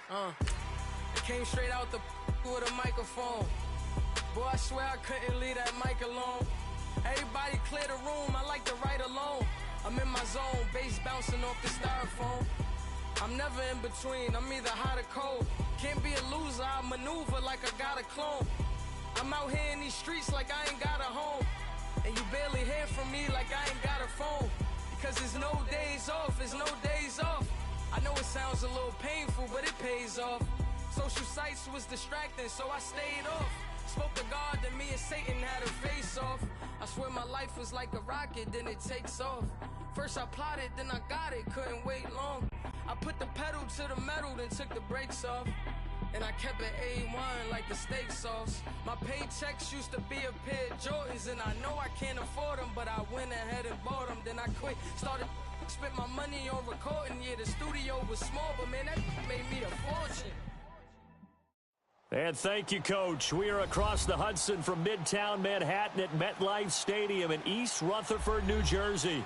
It came straight out the with a microphone. Boy, I swear I couldn't leave that mic alone. Everybody clear the room, I like to write alone. I'm in my zone, bass bouncing off the styrofoam. I'm never in between, I'm either hot or cold. Can't be a loser, I maneuver like I got a clone. I'm out here in these streets like I ain't got a home. And you barely hear from me like I ain't got a phone. Because there's no days off, there's no days off. I know it sounds a little painful, but it pays off. Social sites was distracting, so I stayed off. Spoke to God, then me and Satan had a face off. I swear my life was like a rocket, then it takes off. First I plotted, then I got it, couldn't wait long. I put the pedal to the metal, then took the brakes off. And I kept it A1 like the steak sauce. My paychecks used to be a pair of Jordans, and I know I can't afford them, but I went ahead and bought them. Then I quit, started spent my money on recording. Yeah, the studio was small, but man, that made me a fortune. And thank you, Coach. We are across the Hudson from Midtown Manhattan at MetLife Stadium in East Rutherford, New Jersey.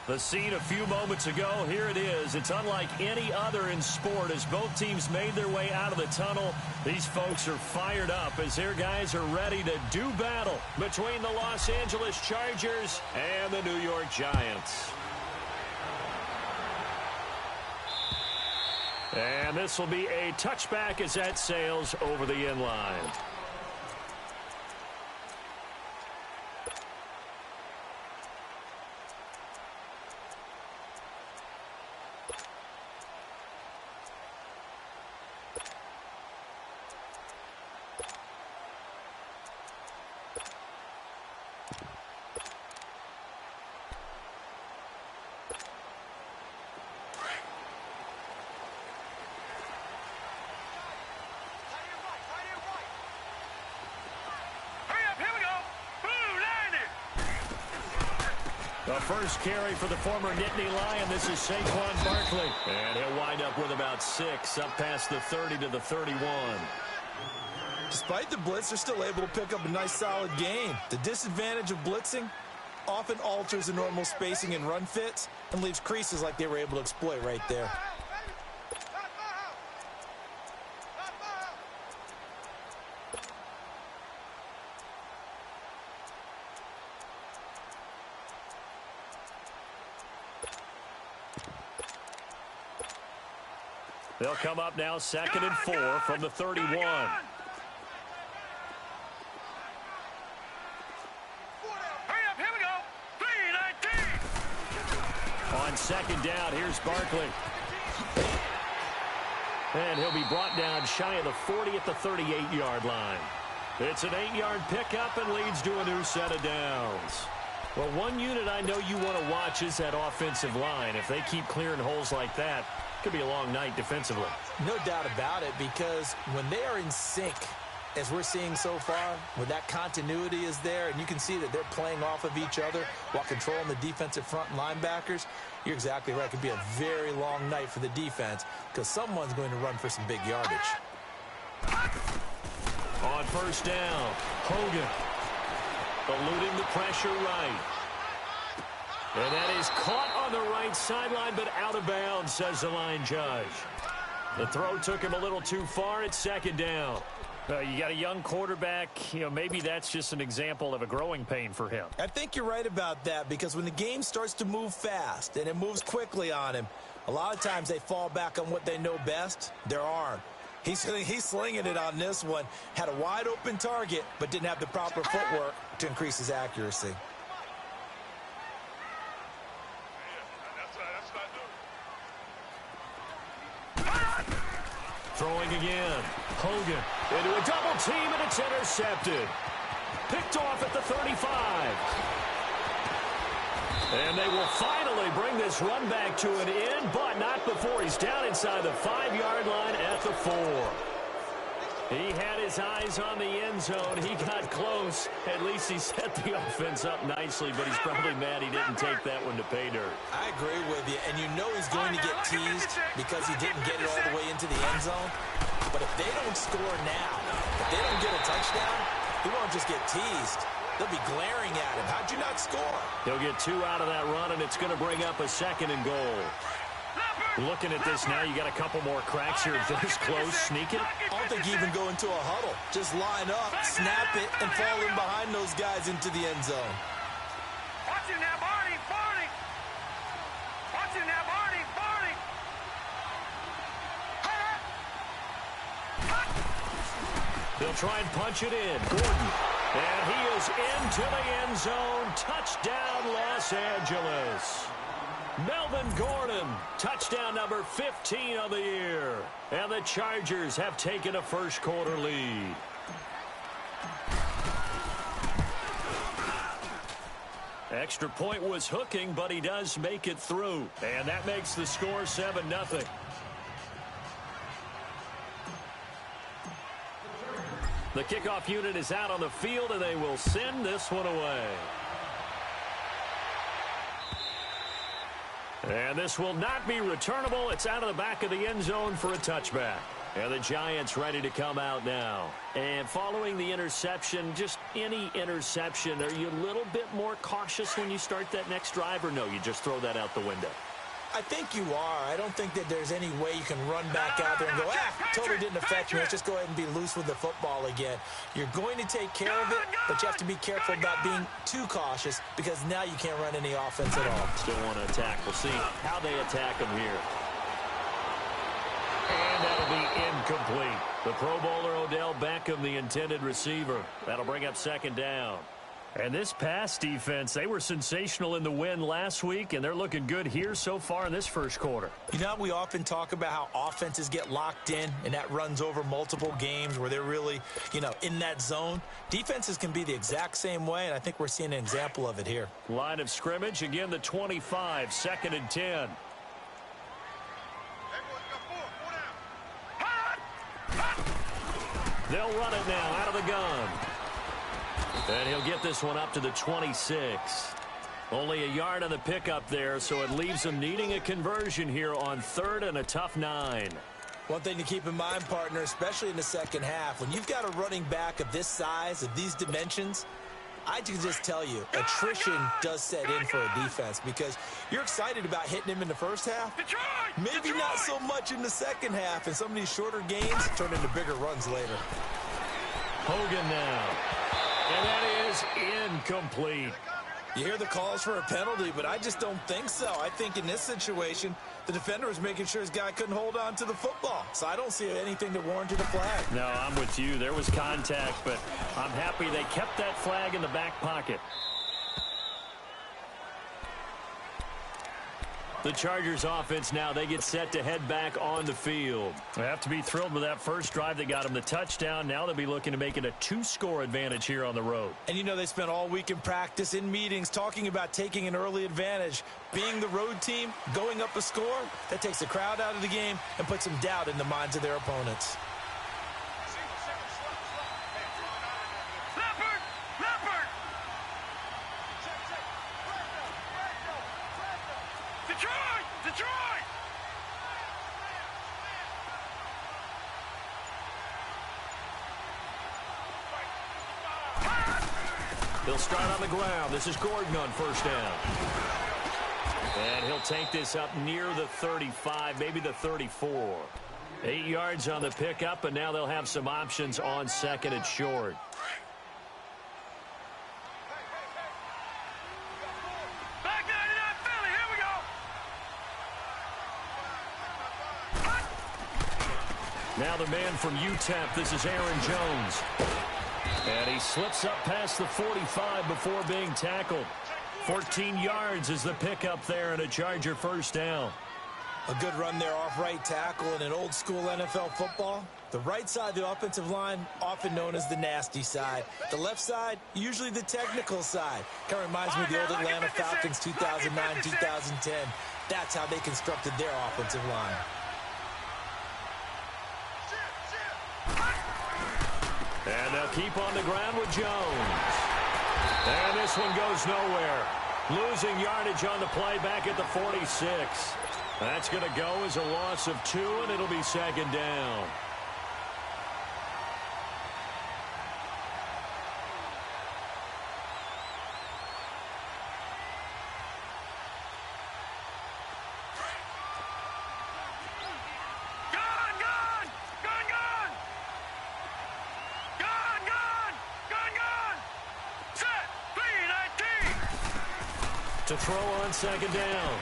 The scene a few moments ago, here it is. It's unlike any other in sport as both teams made their way out of the tunnel. These folks are fired up as their guys are ready to do battle between the Los Angeles Chargers and the New York Giants. And this will be a touchback as that sails over the end line. The first carry for the former Nittany Lion. This is Saquon Barkley. And he'll wind up with about 6 up past the 30 to the 31. Despite the blitz, they're still able to pick up a nice solid gain. The disadvantage of blitzing often alters the normal spacing and run fits and leaves creases like they were able to exploit right there. They'll come up now 2nd and 4 from the 31. Hurry up, here we go. 3-19. On 2nd down, here's Barkley. And he'll be brought down shy of the 40 at the 38-yard line. It's an 8-yard pickup and leads to a new set of downs. Well, one unit I know you want to watch is that offensive line. If they keep clearing holes like that, could be a long night defensively. No doubt about it, because when they are in sync, as we're seeing so far, when that continuity is there and you can see that they're playing off of each other while controlling the defensive front and linebackers, you're exactly right. It could be a very long night for the defense because someone's going to run for some big yardage. On 1st down, Hogan eluding the pressure right. And that is caught on the right sideline, but out of bounds, says the line judge. The throw took him a little too far. It's 2nd down. You got a young quarterback. Maybe that's just an example of a growing pain for him. I think you're right about that, because when the game starts to move fast and it moves quickly on him, a lot of times they fall back on what they know best, their arm. He's slinging it on this one. Had a wide open target, but didn't have the proper footwork to increase his accuracy. Throwing again. Hogan into a double team, and it's intercepted. Picked off at the 35. And they will finally bring this run back to an end, but not before he's down inside the 5-yard line at the 4. He had his eyes on the end zone. He got close. At least he set the offense up nicely, but he's probably mad he didn't take that one to pay dirt. I agree with you, and you know he's going to get teased because he didn't get it all the way into the end zone. But if they don't score now, if they don't get a touchdown, he won't just get teased. They'll be glaring at him. How'd you not score? He'll get 2 out of that run, and it's going to bring up a 2nd and goal. Looking at this now, you got a couple more cracks here. This close, sneak it. I don't think you even go into a huddle. Just line up, snap it, and fall in behind those guys into the end zone. Watch it now, Barney, Barney. Watch it now, Barney, Barney. They'll try and punch it in. Gordon. And he is into the end zone. Touchdown, Los Angeles. Melvin Gordon, touchdown number 15 of the year. And the Chargers have taken a first quarter lead. Extra point was hooking, but he does make it through. And that makes the score 7-0. The kickoff unit is out on the field, and they will send this one away. And this will not be returnable. It's out of the back of the end zone for a touchback. And the Giants ready to come out now. And following the interception, just any interception, are you a little bit more cautious when you start that next drive, or no, you just throw that out the window? I think you are. I don't think that there's any way you can run back out there and go, totally didn't affect me. Let's just go ahead and be loose with the football again. You're going to take care of it, but you have to be careful about being too cautious because now you can't run any offense at all. Still want to attack. We'll see how they attack him here. And that'll be incomplete. The Pro Bowler Odell Beckham, the intended receiver. That'll bring up second down. And this pass defense, they were sensational in the win last week, and they're looking good here so far in this first quarter. You know, we often talk about how offenses get locked in, and that runs over multiple games where they're really, in that zone. Defenses can be the exact same way, and I think we're seeing an example of it here. Line of scrimmage, again the 25, 2nd and 10. They'll run it now out of the gun. And he'll get this one up to the 26. Only a yard on the pickup there, so it leaves them needing a conversion here on 3rd and a tough 9. One thing to keep in mind, partner, especially in the second half, when you've got a running back of this size, of these dimensions, I can just tell you, attrition does set in for a defense because you're excited about hitting him in the first half. Maybe not so much in the second half, and some of these shorter gains turn into bigger runs later. Hogan now. And that is incomplete. You hear the calls for a penalty, but I just don't think so. I think in this situation, the defender was making sure his guy couldn't hold on to the football. So I don't see anything that warranted a flag. No, I'm with you. There was contact, but I'm happy they kept that flag in the back pocket. The Chargers offense now, they get set to head back on the field. They have to be thrilled with that first drive that got them the touchdown. Now they'll be looking to make it a 2-score advantage here on the road. And they spent all week in practice, in meetings, talking about taking an early advantage. Being the road team, going up a score, that takes the crowd out of the game and puts some doubt in the minds of their opponents. Detroit! He'll start on the ground. This is Gordon on first down. And he'll take this up near the 35, maybe the 34. 8 yards on the pickup, and now they'll have some options on 2nd and short. Now the man from UTEP, this is Aaron Jones. And he slips up past the 45 before being tackled. 14 yards is the pickup there and a Charger first down. A good run there off right tackle in an old school NFL football. The right side of the offensive line, often known as the nasty side. The left side, usually the technical side. Kind of reminds me of the old Atlanta Falcons 2009-2010. That's how they constructed their offensive line. And they'll keep on the ground with Jones. And this one goes nowhere. Losing yardage on the play back at the 46. That's going to go as a loss of 2, and it'll be second down. To throw on second down.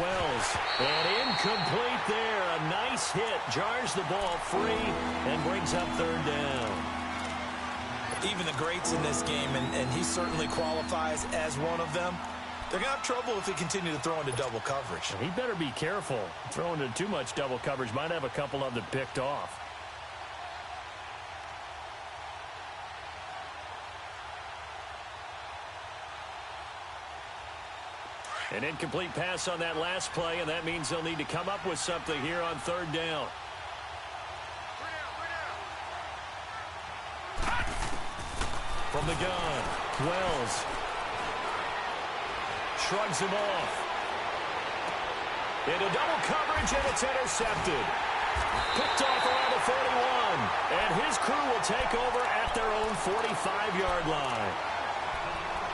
Wells. And incomplete there. A nice hit. Jars the ball free and brings up third down. Even the greats in this game, and he certainly qualifies as one of them, they're going to have trouble if they continue to throw into double coverage. He better be careful. Throwing into too much double coverage might have a couple of them picked off. An incomplete pass on that last play, and that means they'll need to come up with something here on third down. From the gun, Wells shrugs him off. Into double coverage, and it's intercepted. Picked off around the 41, and his crew will take over at their own 45-yard line.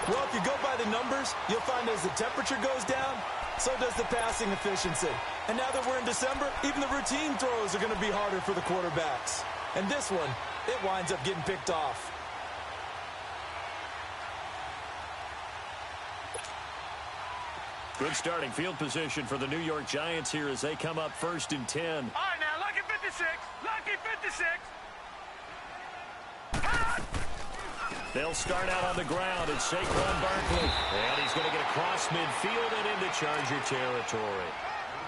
Well, if you go by the numbers, you'll find as the temperature goes down, so does the passing efficiency. And now that we're in December, even the routine throws are going to be harder for the quarterbacks. And this one, it winds up getting picked off. Good starting field position for the New York Giants here as they come up 1st and 10. All right, now, lucky 56. Lucky 56. They'll start out on the ground. It's Saquon Barkley. And he's going to get across midfield and into Charger territory.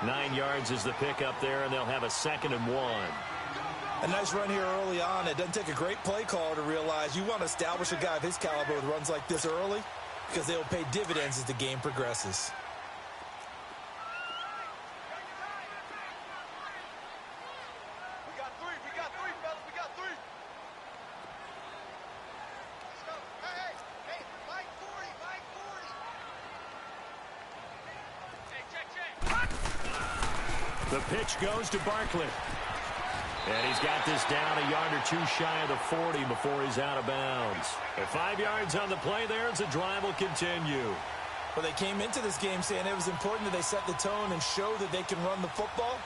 9 yards is the pickup there, and they'll have a 2nd and 1. A nice run here early on. It doesn't take a great play caller to realize you want to establish a guy of his caliber with runs like this early because they'll pay dividends as the game progresses. The pitch goes to Barkley. And he's got this down a yard or two shy of the 40 before he's out of bounds. At 5 yards on the play there as the drive will continue. Well, they came into this game saying it was important that they set the tone and show that they can run the football.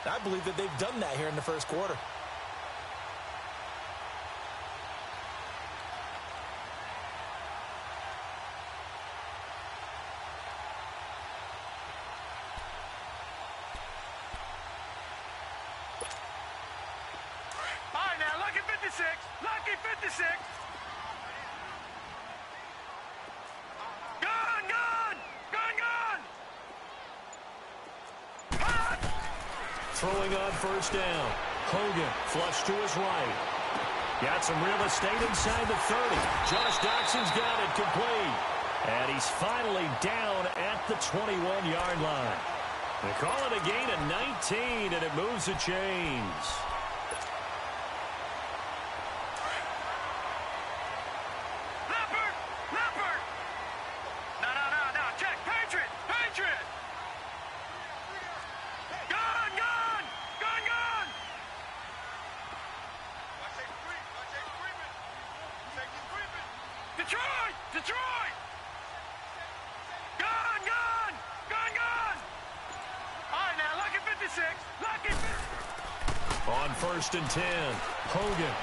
And I believe that they've done that here in the first quarter. Lucky 56. Gun. Throwing on first down. Hogan flush to his right. Got some real estate inside the 30. Josh Doxson's got it complete. And he's finally down at the 21-yard line. They call it a gain of 19, and it moves the chains. Detroit! Gun! All right, now, lucky 56. Lucky 56. On 1st and 10, Hogan.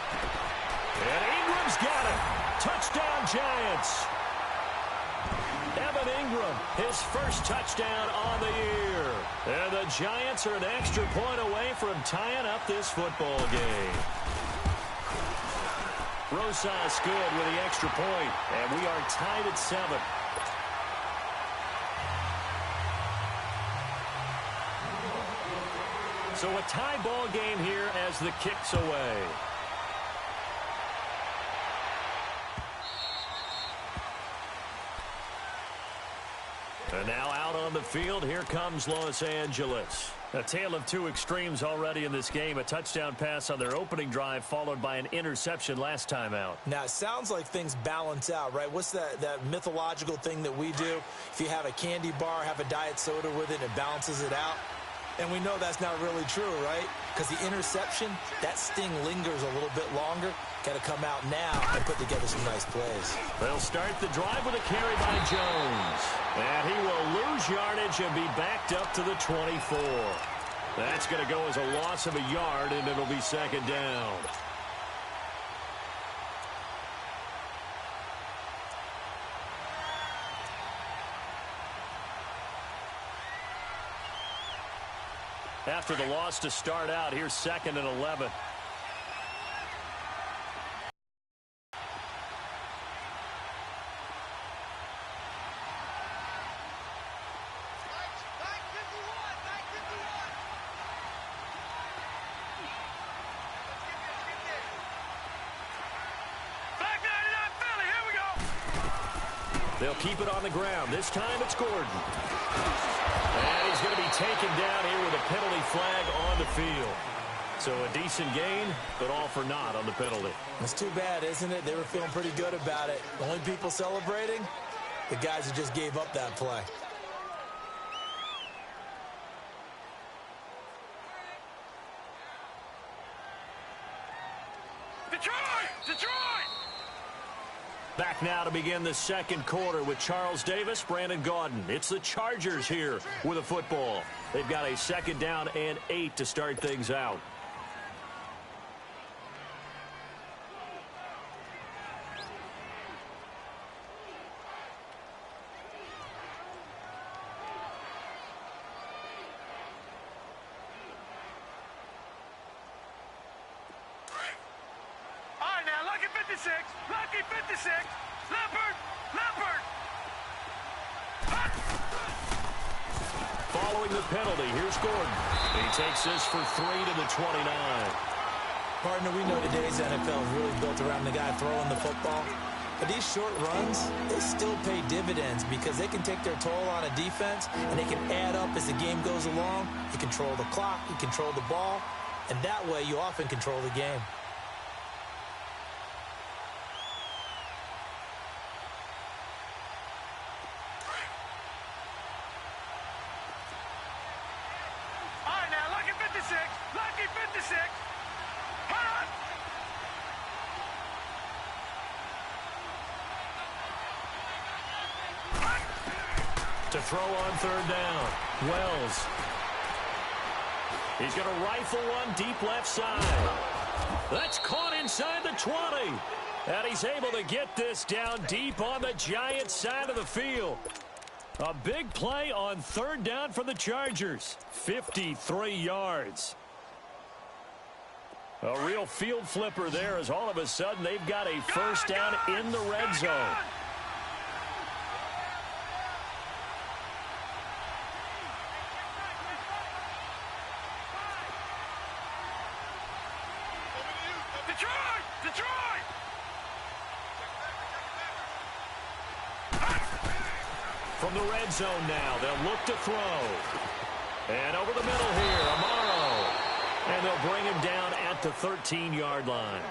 And Ingram's got it. Touchdown, Giants. Evan Ingram, his first touchdown on the year. And the Giants are an extra point away from tying up this football game. Rosas good with the extra point, and we are tied at 7. So a tie ball game here as the kick's away. And now out on the field, here comes Los Angeles. A tale of two extremes already in this game. A touchdown pass on their opening drive followed by an interception last time out. Now, it sounds like things balance out, right? What's that mythological thing that we do? If you have a candy bar, have a diet soda with it, it balances it out. And we know that's not really true, right? Because the interception, that sting lingers a little bit longer. Got to come out now and put together some nice plays. They'll start the drive with a carry by Jones. And he will lose yardage and be backed up to the 24. That's going to go as a loss of a yard, and it'll be second down. after the loss to start out. Here's 2nd and 11. They'll keep it on the ground. This time it's Gordon. And he's going to be taken down here with a penalty flag on the field. So a decent gain, but all for naught on the penalty. It's too bad, isn't it? They were feeling pretty good about it. The only people celebrating, the guys who just gave up that play. Detroit! Back now to begin the second quarter with Charles Davis, Brandon Gaudin. It's the Chargers here with a football. They've got a 2nd down and 8 to start things out. Lucky 56. Leopard. Following the penalty, here's Gordon. He takes this for 3 to the 29. Partner, we know today's NFL is really built around the guy throwing the football. But these short runs, they still pay dividends because they can take their toll on a defense, and they can add up as the game goes along. You control the clock, you control the ball, and that way you often control the game. Lucky 56. Hot. To throw on 3rd down. Wells. He's going to rifle one deep left side. That's caught inside the 20. And he's able to get this down deep on the Giants side of the field. A big play on 3rd down for the Chargers. 53 yards. A real field flipper there as all of a sudden they've got a 1st down in the red zone. Detroit! From the red zone now, they'll look to throw. And over the middle here, Amaro. And they'll bring him down at the 13-yard line.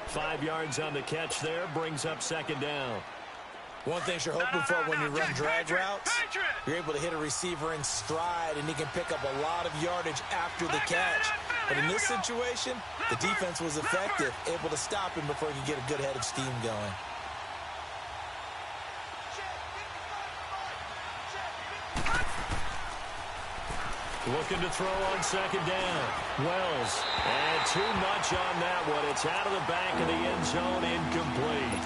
5 yards on the catch there, brings up 2nd down. One thing you're hoping for when you run drag routes, you're able to hit a receiver in stride, and he can pick up a lot of yardage after the catch. But in this situation, the defense was effective, able to stop him before he could get a good head of steam going. Looking to throw on 2nd down. Wells. And too much on that one. It's out of the back of the end zone, incomplete.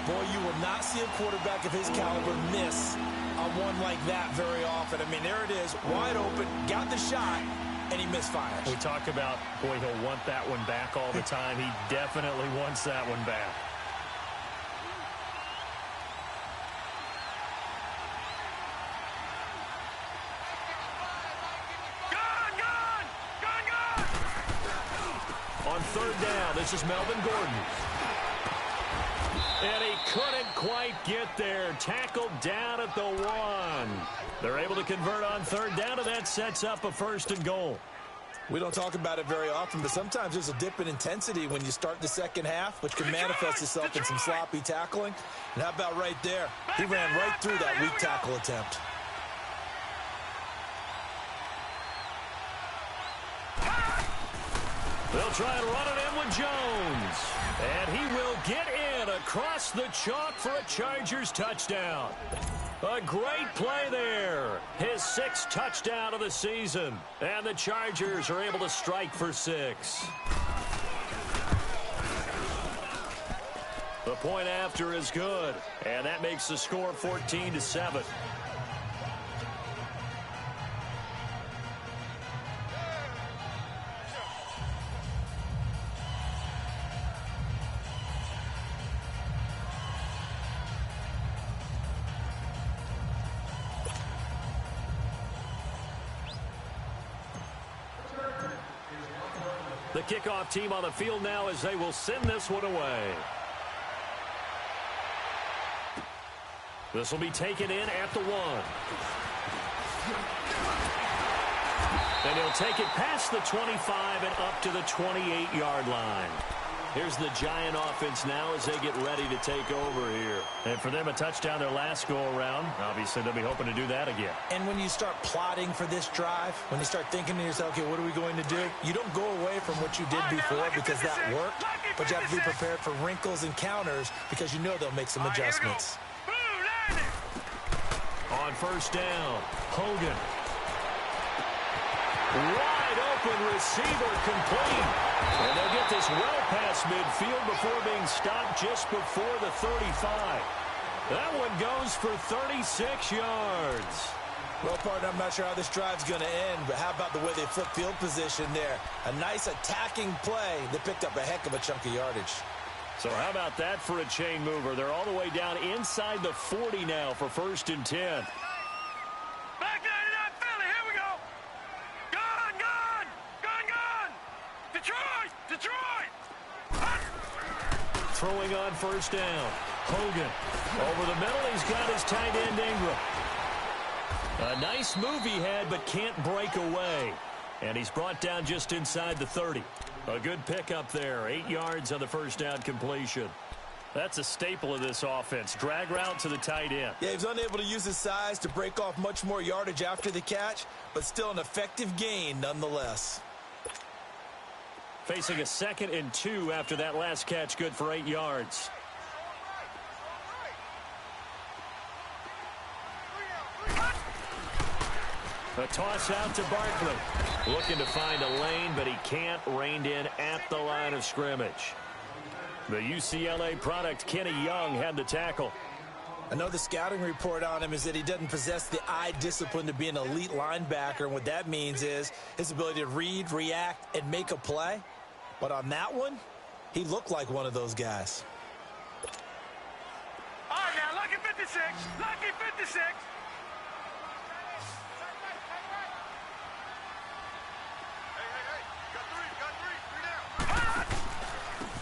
Boy, you will not see a quarterback of his caliber miss on one like that very often. I mean, there it is, wide open, got the shot, and he misfires. We talk about, boy, he'll want that one back all the time. He definitely wants that one back. On 3rd down, this is Melvin Gordon. And he couldn't quite get there. Tackled down at the 1. They're able to convert on 3rd down, and that sets up a 1st and goal. We don't talk about it very often, but sometimes there's a dip in intensity when you start the second half, which can manifest itself in some sloppy tackling. And how about right there? He ran right through that weak tackle attempt. They'll try and run it in with Jones. And he will get in across the chalk for a Chargers touchdown. A great play there. His 6th touchdown of the season. And the Chargers are able to strike for 6. The point after is good. And that makes the score 14-7. The kickoff team on the field now as they will send this one away. This will be taken in at the 1. And he'll take it past the 25 and up to the 28-yard line. Here's the Giant offense now as they get ready to take over here. And for them, a touchdown their last go-around. Obviously, they'll be hoping to do that again. And when you start plotting for this drive, when you start thinking to yourself, okay, what are we going to do? You don't go away from what you did before because that worked, but you have to be prepared for wrinkles and counters because you know they'll make some adjustments. On first down, Hogan. Wide open receiver complete. And they'll get this well past midfield before being stopped just before the 35. That one goes for 36 yards. Well, partner, I'm not sure how this drive's going to end, but how about the way they flip field position there? A nice attacking play that picked up a heck of a chunk of yardage. So how about that for a chain mover? They're all the way down inside the 40 now for 1st and 10. Back 99 Philly, here we go. Gone, gone, gone, gone. Detroit, Detroit. Throwing on first down. Hogan over the middle. He's got his tight end Ingram. A nice move he had, but can't break away. And he's brought down just inside the 30. A good pickup there. 8 yards on the first down completion. That's a staple of this offense. Drag route to the tight end. Yeah, he was unable to use his size to break off much more yardage after the catch, but still an effective gain nonetheless. Facing a 2nd and 2 after that last catch, good for 8 yards. A toss out to Barkley. Looking to find a lane, but he can't. Reined in at the line of scrimmage. The UCLA product, Kenny Young, had the tackle. I know the scouting report on him is that he doesn't possess the eye discipline to be an elite linebacker, and what that means is his ability to read, react, and make a play. But on that one, he looked like one of those guys. All right, now, lucky 56. Lucky 56.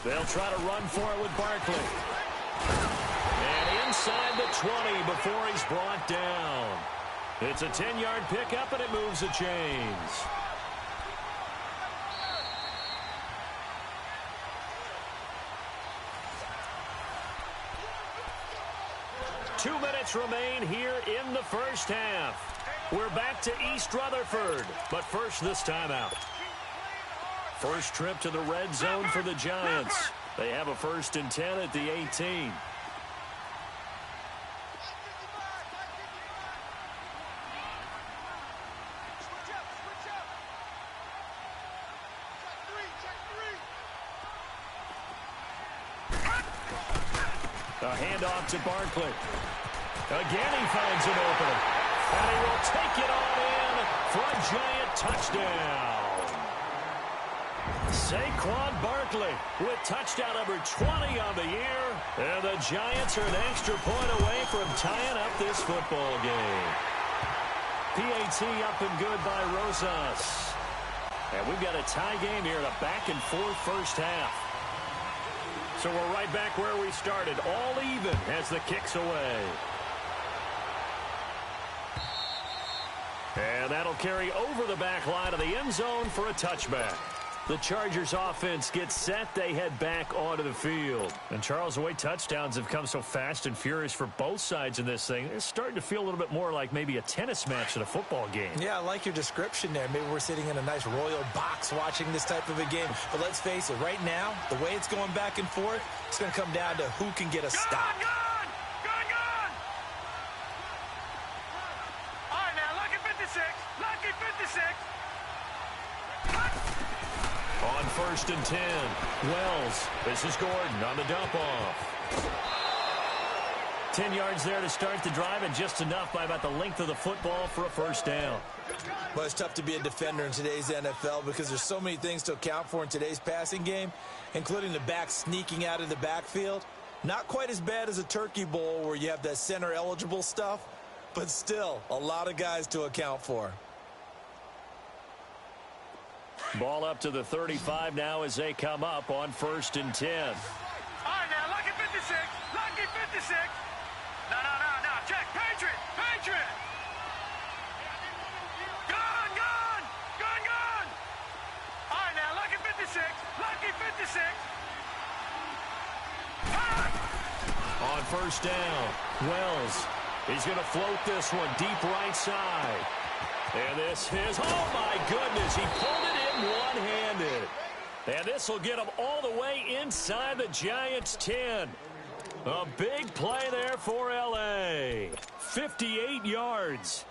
They'll try to run for it with Barkley. And inside the 20 before he's brought down. It's a 10-yard pickup, and it moves the chains. Two minutes remain here in the first half. We're back to East Rutherford, but first this time out. First trip to the red zone for the Giants. They have a 1st and 10 at the 18. A handoff to Barkley. Again he finds an opening. And he will take it on in for a Giant touchdown. Saquon Barkley with touchdown number 20 on the year. And the Giants are an extra point away from tying up this football game. PAT up and good by Rosas. And we've got a tie game here in a back-and-forth first half. So we're right back where we started, all even as the kick's away. And that'll carry over the back line of the end zone for a touchback. The Chargers offense gets set. They head back onto the field. And Charles, the way touchdowns have come so fast and furious for both sides in this thing, it's starting to feel a little bit more like maybe a tennis match than a football game. Yeah, I like your description there. Maybe we're sitting in a nice royal box watching this type of a game. But let's face it, right now, the way it's going back and forth, it's going to come down to who can get a stop. Gone! All right, now, lucky 56. Lucky 56. On 1st and 10, Wells. This is Gordon on the dump off. 10 yards there to start the drive, and just enough by about the length of the football for a first down. Well, it's tough to be a defender in today's NFL because there's so many things to account for in today's passing game, including the back sneaking out of the backfield. Not quite as bad as a turkey bowl where you have that center-eligible stuff, but still a lot of guys to account for. Ball up to the 35 now as they come up on 1st and 10. All right, now, lucky 56. Lucky 56. No. Check. Patriot. Gun. All right, now, lucky 56. Lucky 56. On 1st down, Wells. He's going to float this one deep right side. And this is, oh my goodness, he pulled it in one-handed. And this will get him all the way inside the Giants' 10. A big play there for L.A. 58 yards.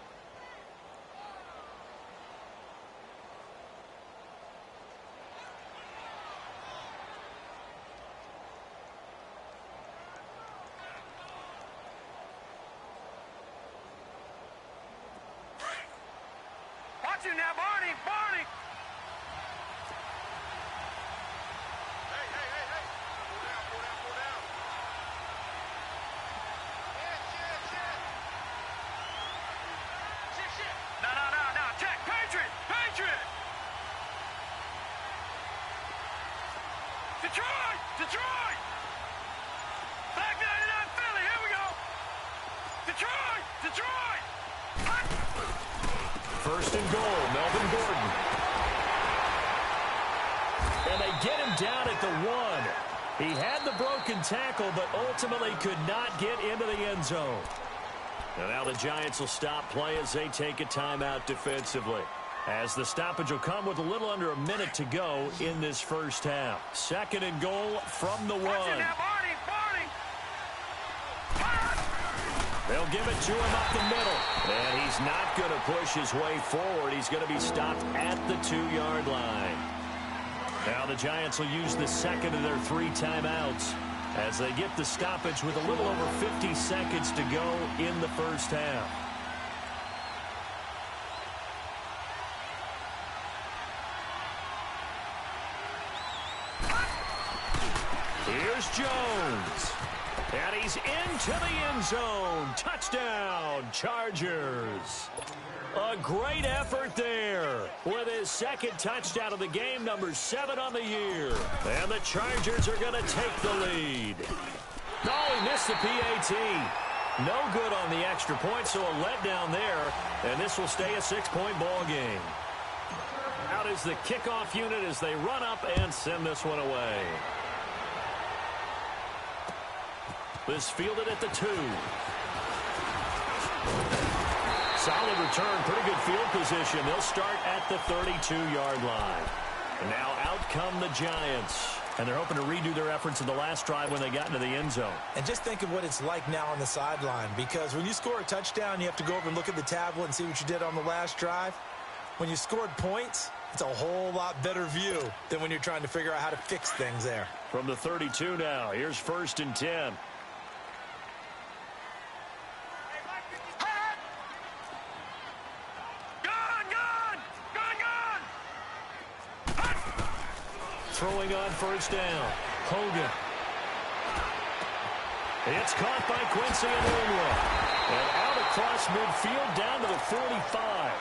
Watch him now, Barney. Hey. Pull down. Shit. No. Check. Patriot. Detroit. Back 99 Philly. Here we go. Detroit. 1st and goal, Melvin Gordon. And they get him down at the 1. He had the broken tackle, but ultimately could not get into the end zone. And now the Giants will stop play as they take a timeout defensively. As the stoppage will come with a little under a minute to go in this first half. 2nd and goal from the 1. Barney. They'll give it to him up the middle. And he's not going to push his way forward. He's going to be stopped at the 2-yard line. Now the Giants will use the 2nd of their 3 timeouts as they get the stoppage with a little over 50 seconds to go in the first half. Here's Jones. And he's into the end zone. Touchdown, Chargers. A great effort there with his 2nd touchdown of the game, number 7 on the year. And the Chargers are going to take the lead. Oh, he missed the PAT. No good on the extra point, so a letdown there. And this will stay a 6-point ball game. Out is the kickoff unit as they run up and send this one away. This fielded at the 2. Solid return, pretty good field position. They'll start at the 32-yard line. And now out come the Giants. And they're hoping to redo their efforts in the last drive when they got into the end zone. And just think of what it's like now on the sideline, because when you score a touchdown, you have to go over and look at the tablet and see what you did on the last drive. When you scored points, it's a whole lot better view than when you're trying to figure out how to fix things there. From the 32 now, here's 1st and 10. Throwing on 1st down. Hogan. It's caught by Quincy Enunwa. And out across midfield down to the 45.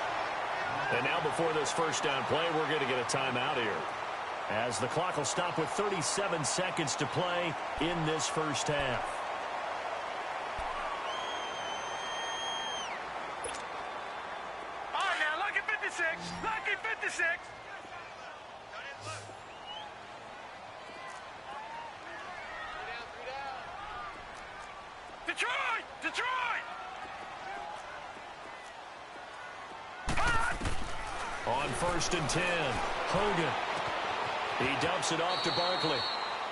And now before this 1st down play, we're going to get a timeout here. As the clock will stop with 37 seconds to play in this first half. All right, now, lucky 56. Lucky 56. Detroit! On 1st and 10, Hogan. He dumps it off to Barkley.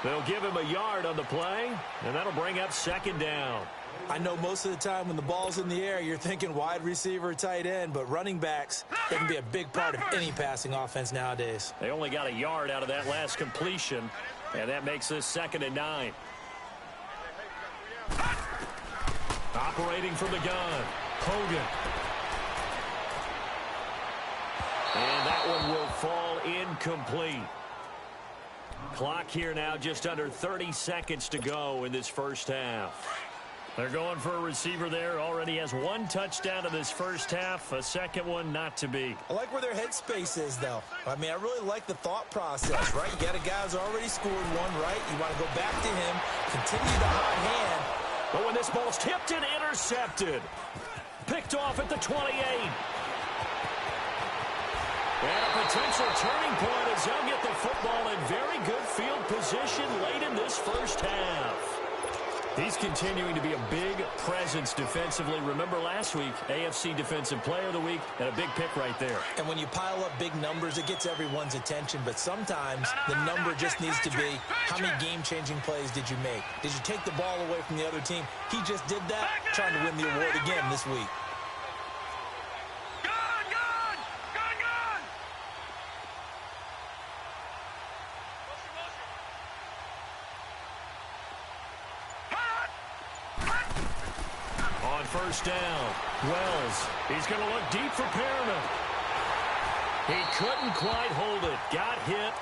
They'll give him a yard on the play, and that'll bring up 2nd down. I know most of the time when the ball's in the air, you're thinking wide receiver, tight end, but running backs, they can be a big part of any passing offense nowadays. They only got a yard out of that last completion, and that makes this 2nd and 9. Operating from the gun, Hogan. And that one will fall incomplete. Clock here now, just under 30 seconds to go in this first half. They're going for a receiver there. Already has one touchdown in this first half. A second one not to be. I like where their headspace is, though. I mean, I really like the thought process, right? You got a guy who's already scored one, right? You want to go back to him, continue the hot hand. But when this ball's tipped and intercepted, picked off at the 28. And a potential turning point as they'll get the football in very good field position late in this first half. He's continuing to be a big presence defensively. Remember last week, AFC Defensive Player of the Week, and a big pick right there. And when you pile up big numbers, it gets everyone's attention. But sometimes the number just needs to be, how many game-changing plays did you make? Did you take the ball away from the other team? He just did that, trying to win the award again this week. First down. Wells. He's going to look deep for Perriman. He couldn't quite hold it. Got hit.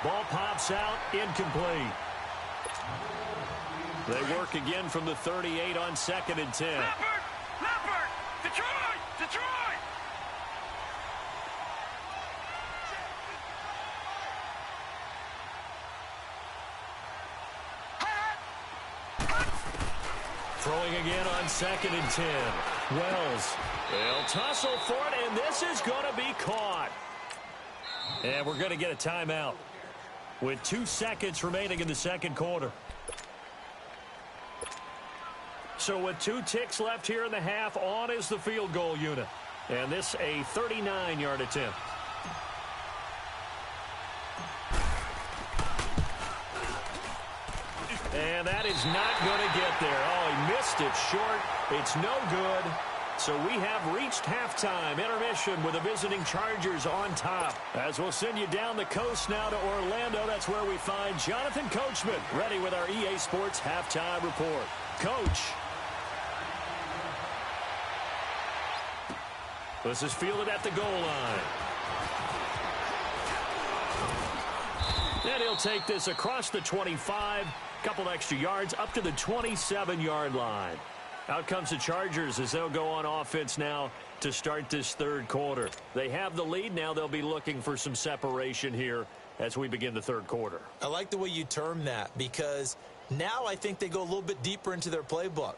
Ball pops out. Incomplete. They work again from the 38 on 2nd and 10. Leopard! Detroit! Detroit! Throwing again on 2nd and 10. Wells. They'll tussle for it, and this is going to be caught. And we're going to get a timeout with 2 seconds remaining in the second quarter. So with 2 ticks left here in the half, on is the field goal unit. And this a 39-yard attempt. And that is not going to get there. Oh, he missed it short. It's no good. So we have reached halftime. Intermission with the visiting Chargers on top. As we'll send you down the coast now to Orlando. That's where we find Jonathan Coachman ready with our EA Sports halftime report. Coach. This is fielded at the goal line. And he'll take this across the 25. Couple extra yards up to the 27-yard line. Out comes the Chargers as they'll go on offense now to start this third quarter. They have the lead. Now they'll be looking for some separation here as we begin the third quarter. I like the way you term that because now I think they go a little bit deeper into their playbook.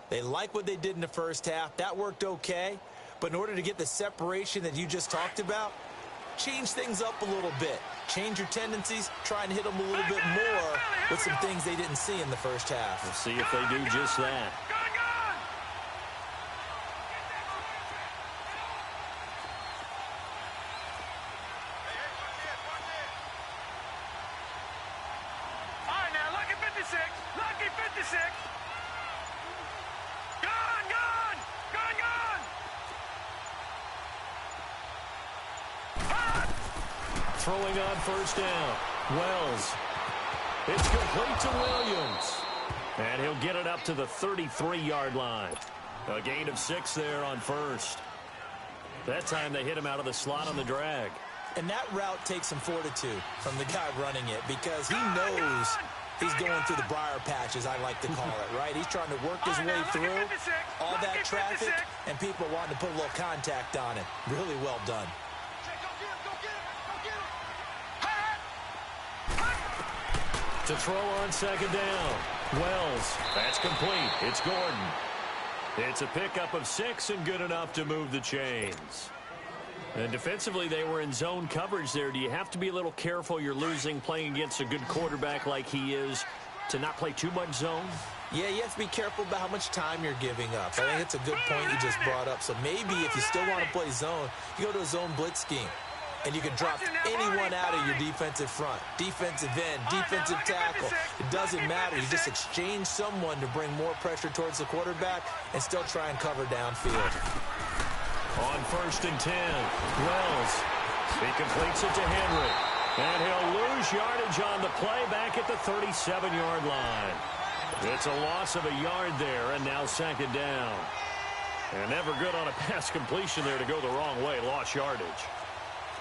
They like what they did in the first half. That worked okay. But in order to get the separation that you just talked about, change things up a little bit. Change your tendencies, try and hit them a little bit more with some things they didn't see in the first half. We'll see if they do just that. All right, now, lucky 56. Lucky 56. Gone, gone. Gone, gone. Throwing on first down. Wells. It's complete to Williams. And he'll get it up to the 33-yard line. A gain of 6 there on first. That time they hit him out of the slot on the drag. And that route takes some fortitude from the guy running it because he knows he's going through the briar patch, as I like to call it, right? He's trying to work his way through all that traffic and people wanting to put a little contact on it. Really well done. To throw on second down. Wells. That's complete. It's Gordon. It's a pickup of 6 and good enough to move the chains. And defensively, they were in zone coverage there. Do you have to be a little careful? You're losing playing against a good quarterback like he is to not play too much zone? Yeah, you have to be careful about how much time you're giving up. I think it's a good point you just brought up. So maybe if you still want to play zone, you go to a zone blitz scheme. And you can drop anyone out of your defensive front, defensive end, defensive tackle. It doesn't matter. You just exchange someone to bring more pressure towards the quarterback and still try and cover downfield. On first and 10, Wells. He completes it to Henry. And he'll lose yardage on the play back at the 37-yard line. It's a loss of a yard there, and now second down. And never good on a pass completion there to go the wrong way. Lost yardage.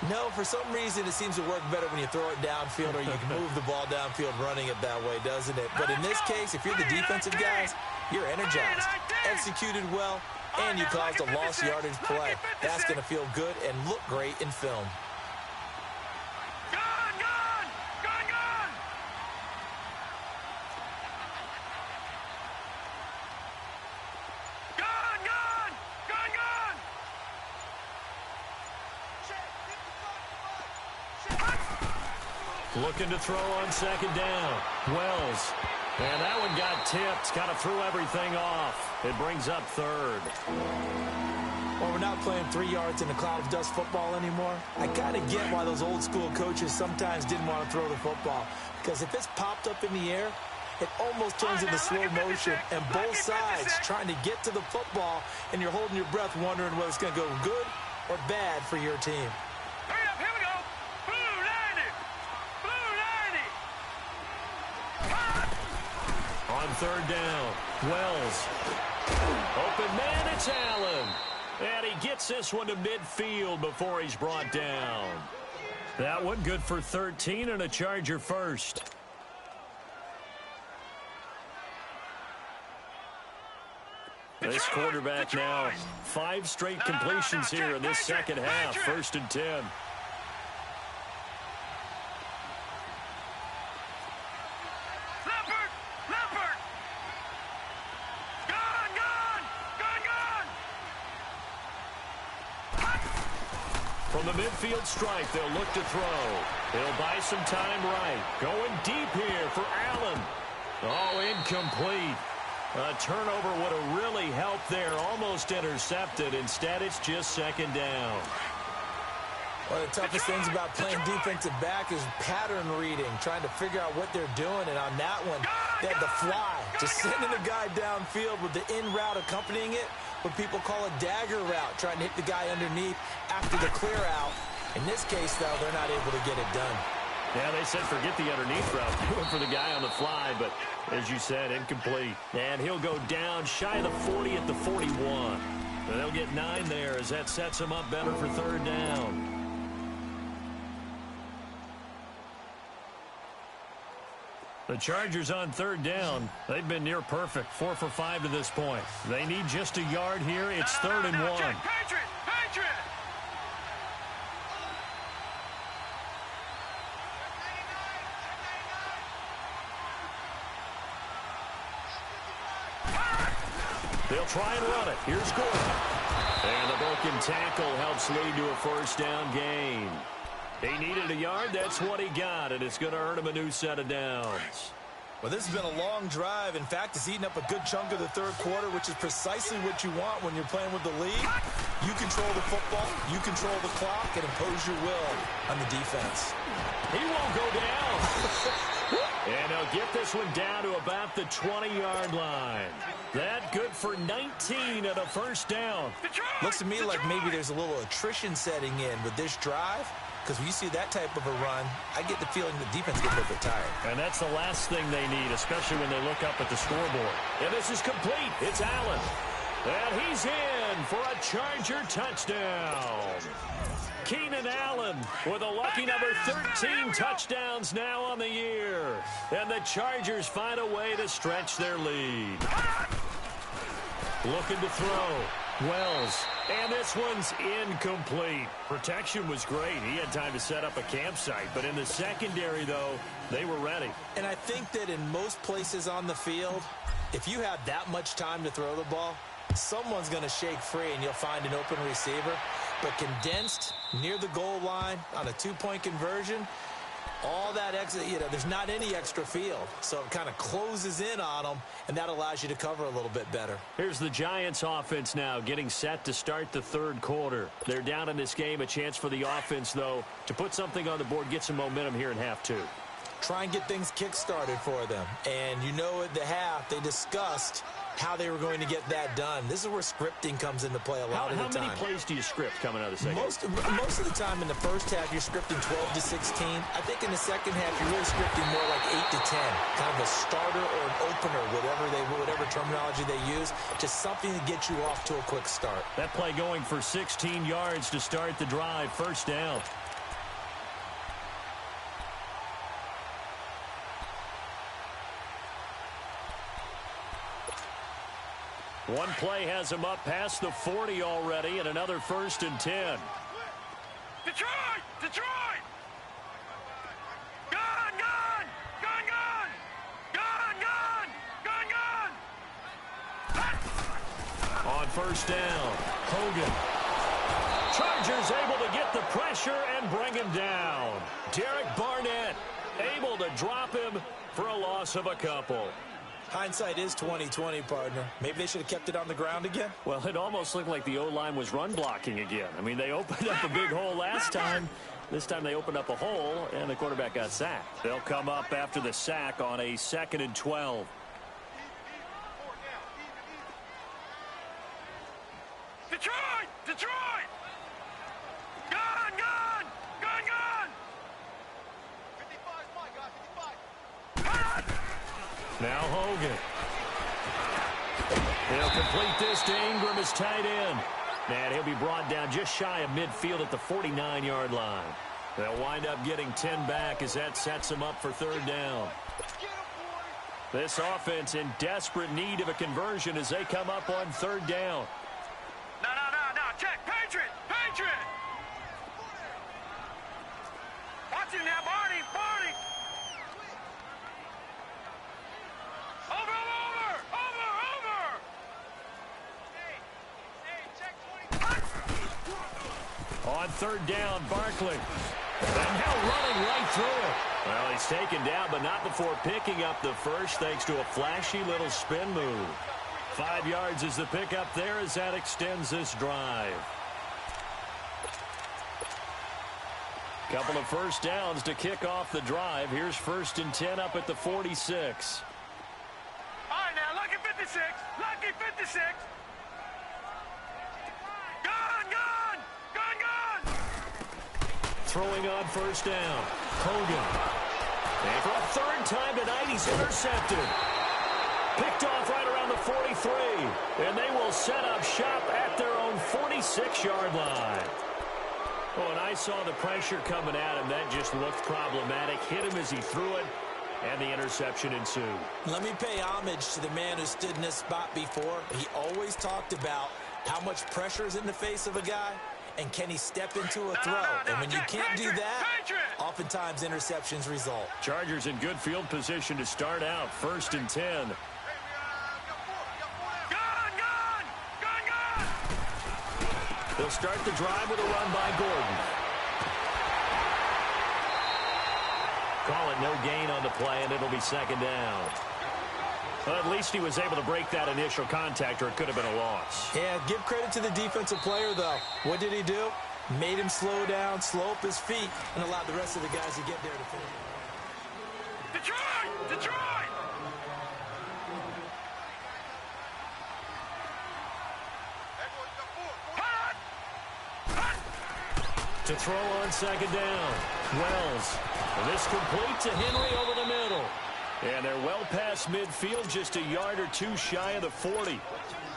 No, for some reason it seems to work better when you throw it downfield or you can move the ball downfield running it that way, doesn't it? But in this case, if you're the defensive guys, you're energized, executed well, and you caused a lost yardage play. That's going to feel good and look great in film. Looking to throw on second down. Wells. And that one got tipped. Kind of threw everything off. It brings up third. Well, we're not playing 3 yards in a cloud of dust football anymore. I kind of get why those old school coaches sometimes didn't want to throw the football. Because if it's popped up in the air, it almost turns into slow motion. And both sides trying to get to the football, and you're holding your breath wondering whether it's going to go good or bad for your team. On third down, Wells. Open man, it's Allen. And he gets this one to midfield before he's brought down. That one good for 13 and a Charger first. This quarterback now 5 straight completions here in this second half. 1st and 10. From the midfield stripe, they'll look to throw. He'll buy some time right. Going deep here for Allen. Oh, incomplete. A turnover would have really helped there. Almost intercepted. Instead, it's just second down. One of the toughest things about playing defensive back is pattern reading, trying to figure out what they're doing. And on that one, they had the fly, just sending the guy downfield with the in route accompanying it, what people call a dagger route, trying to hit the guy underneath after the clear out. In this case, though, they're not able to get it done. Yeah, they said forget the underneath route. Do it for the guy on the fly, but as you said, incomplete. And he'll go down shy of the 40 at the 41. And they'll get 9 there as that sets him up better for third down. The Chargers on third down. They've been near perfect. 4 for 5 to this point. They need just a yard here. It's 3rd and 1. Patriot! They'll try and run it. Here's Gordon. And the broken tackle helps lead to a first down gain. He needed a yard. That's what he got, and it's going to earn him a new set of downs. Well, this has been a long drive. In fact, it's eaten up a good chunk of the third quarter, which is precisely what you want when you're playing with the lead. You control the football, you control the clock, and impose your will on the defense. He won't go down. And he'll get this one down to about the 20-yard line. That good for 19 and a first down. Looks to me like maybe there's a little attrition setting in with this drive. Because when you see that type of a run, I get the feeling the defense gets a little bit tired. And that's the last thing they need, especially when they look up at the scoreboard. And this is complete. It's Allen. And he's in for a Charger touchdown. Keenan Allen with a lucky number 13 touchdowns now on the year. And the Chargers find a way to stretch their lead. Looking to throw. Wells. And this one's incomplete. Protection was great. He had time to set up a campsite. But in the secondary, though, they were ready. And I think that in most places on the field, if you have that much time to throw the ball, someone's going to shake free and you'll find an open receiver. But condensed near the goal line on a 2-point conversion, all that extra, there's not any extra field. So it kind of closes in on them, and that allows you to cover a little bit better. Here's the Giants offense now getting set to start the third quarter. They're down in this game. A chance for the offense, though, to put something on the board, get some momentum here in half 2. Try and get things kick-started for them. And at the half, they discussed how they were going to get that done. This is where scripting comes into play a lot of the time. How many plays do you script coming out of the second? Most of the time in the first half, you're scripting 12 to 16. I think in the second half, you're really scripting more like 8 to 10. Kind of a starter or an opener, whatever terminology they use. Just something to get you off to a quick start. That play going for 16 yards to start the drive. First down. One play has him up past the 40 already, and another 1st and 10. Detroit! Detroit! Gun! Gun! Gun! Gun! Gun! Gun! Gun! Gun! On 1st down, Hogan. Chargers able to get the pressure and bring him down. Derek Barnett able to drop him for a loss of a couple. Hindsight is 20/20, partner. Maybe they should have kept it on the ground again. Well, it almost looked like the O-line was run blocking again. I mean, they opened up a big hole last time. This time they opened up a hole, and the quarterback got sacked. They'll come up after the sack on a 2nd and 12. Detroit! Detroit! Gun! Gun! Gun! Gun! 55, my God, 55. Now Hogan. He'll complete this to Ingram as tight end. And he'll be brought down just shy of midfield at the 49-yard line. They'll wind up getting 10 back as that sets them up for 3rd down. This offense in desperate need of a conversion as they come up on 3rd down. No. Check. Patriot! Patriot! Watch him now, Barney! Barney! Over! On 3rd down, Barkley. And now running right through it. Well, he's taken down, but not before picking up the first, thanks to a flashy little spin move. 5 yards is the pickup there as that extends this drive. Couple of 1st downs to kick off the drive. Here's 1st and 10 up at the 46. All right, now, lucky 56. Lucky 56. Throwing on 1st down. Hogan. And for a 3rd time tonight, he's intercepted. Picked off right around the 43. And they will set up shop at their own 46-yard line. Oh, and I saw the pressure coming at him. That just looked problematic. Hit him as he threw it, and the interception ensued. Let me pay homage to the man who stood in this spot before. He always talked about how much pressure is in the face of a guy. And can he step into a throw? And when you can't do that, oftentimes interceptions result. Chargers in good field position to start out. 1st and 10. They'll start the drive with a run by Gordon. Call it no gain on the play, and it'll be 2nd down. Well, at least he was able to break that initial contact, or it could have been a loss. Yeah, give credit to the defensive player, though. What did he do? Made him slow down, slow up his feet, and allowed the rest of the guys to get there to finish. Detroit! Detroit! To throw on 2nd down. Wells. And this complete to Henry over the middle. And they're well past midfield, just a yard or 2 shy of the 40.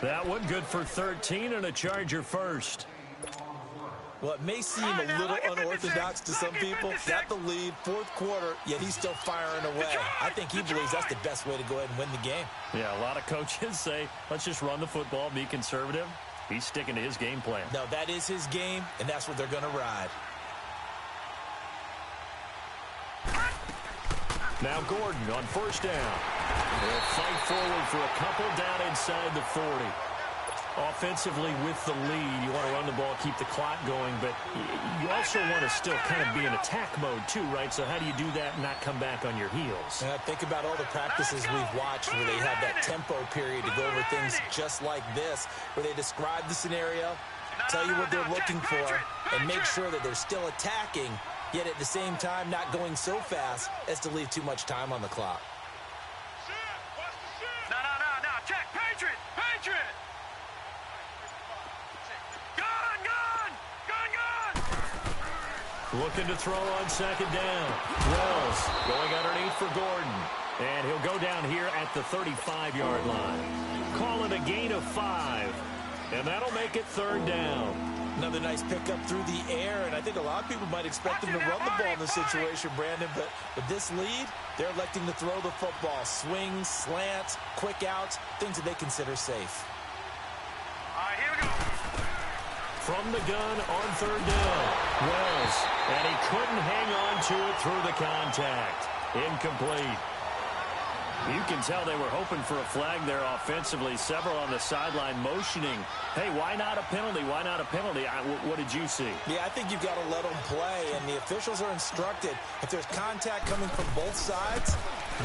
That one good for 13 and a Charger first. Well, it may seem a little unorthodox to some people. Got the lead, 4th quarter, yet he's still firing away. I think he believes that's the best way to go ahead and win the game. Yeah, a lot of coaches say, let's just run the football, be conservative. He's sticking to his game plan. No, that is his game, and that's what they're going to ride. Now Gordon on 1st down. They'll fight forward for a couple down inside the 40. Offensively with the lead, you want to run the ball, keep the clock going, but you also want to still kind of be in attack mode too, right? So how do you do that and not come back on your heels? Think about all the practices we've watched where they have that tempo period to go over things just like this, where they describe the scenario, tell you what they're looking for, and make sure that they're still attacking, yet at the same time not going so fast as to leave too much time on the clock. No. Check. Patriot. Patriot. Gun. Looking to throw on 2nd down. Wells going underneath for Gordon. And he'll go down here at the 35-yard line. Call it a gain of 5. And that'll make it 3rd down. Another nice pickup through the air, and I think a lot of people might expect them to run the ball in this situation, Brandon, but with this lead, they're electing to throw the football. Swings, slants, quick outs, things that they consider safe. right, here we go. From the gun on third down, Wells, and he couldn't hang on to it through the contact. Incomplete. You can tell they were hoping for a flag there offensively. Several on the sideline motioning. Hey, why not a penalty? Why not a penalty? What did you see? Yeah, I think you've got to let them play, and the officials are instructed. If there's contact coming from both sides,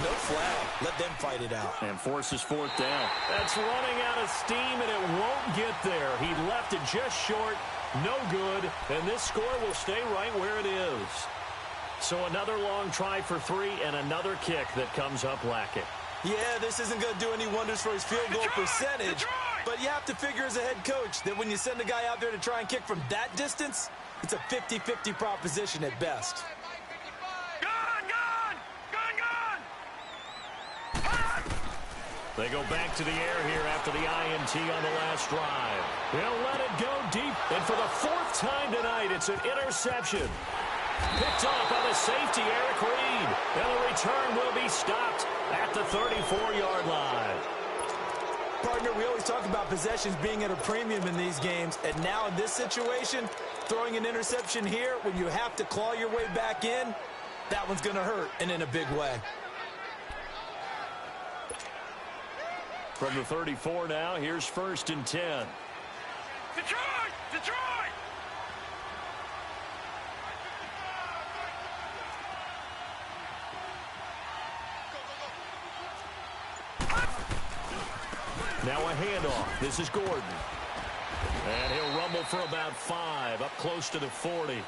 no flag. Let them fight it out. And forces fourth down. That's running out of steam, and it won't get there. He left it just short. No good. And this score will stay right where it is. So another long try for 3 and another kick that comes up lacking. Yeah, this isn't going to do any wonders for his field goal percentage, but you have to figure as a head coach that when you send a guy out there to try and kick from that distance, it's a 50-50 proposition at best. They go back to the air here after the INT on the last drive. He'll let it go deep, and for the 4th time tonight, it's an interception. Picked off by the safety, Eric Reed. And the return will be stopped at the 34-yard line. Partner, we always talk about possessions being at a premium in these games, and now in this situation, throwing an interception here when you have to claw your way back in, that one's going to hurt, and in a big way. From the 34 now, here's 1st and 10. Detroit! Detroit! Now a handoff. This is Gordon. And he'll rumble for about 5, up close to the 40.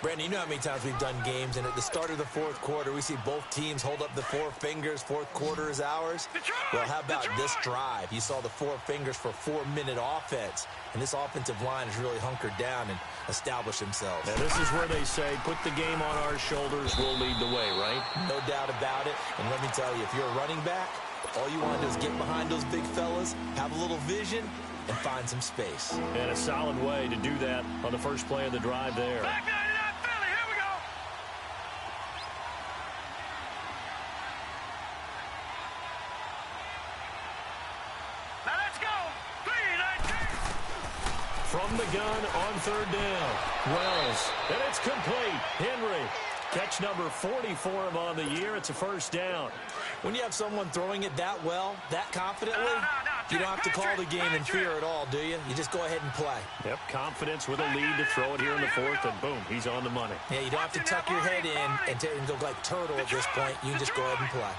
Brandon, you know how many times we've done games, and at the start of the 4th quarter, we see both teams hold up the 4 fingers, 4th quarter is ours. Well, how about this drive? You saw the 4 fingers for 4-minute offense, and this offensive line has really hunkered down and established themselves. Now, this is where they say, put the game on our shoulders, we'll lead the way, right? No doubt about it, and let me tell you, if you're a running back, all you want to do is get behind those big fellas, have a little vision, and find some space. And a solid way to do that on the first play of the drive there. Back 99 Philly, here we go. Now let's go. 3-19. From the gun on third down, Wells, and it's complete. Henry, catch number 40 for him on the year. It's a 1st down. When you have someone throwing it that well, that confidently, you don't have to call the game in fear at all, do you? You just go ahead and play. Yep, confidence with a lead to throw it here in the 4th, and boom, he's on the money. Yeah, you don't have to tuck your head in and go like turtle at this point. You can just go ahead and play.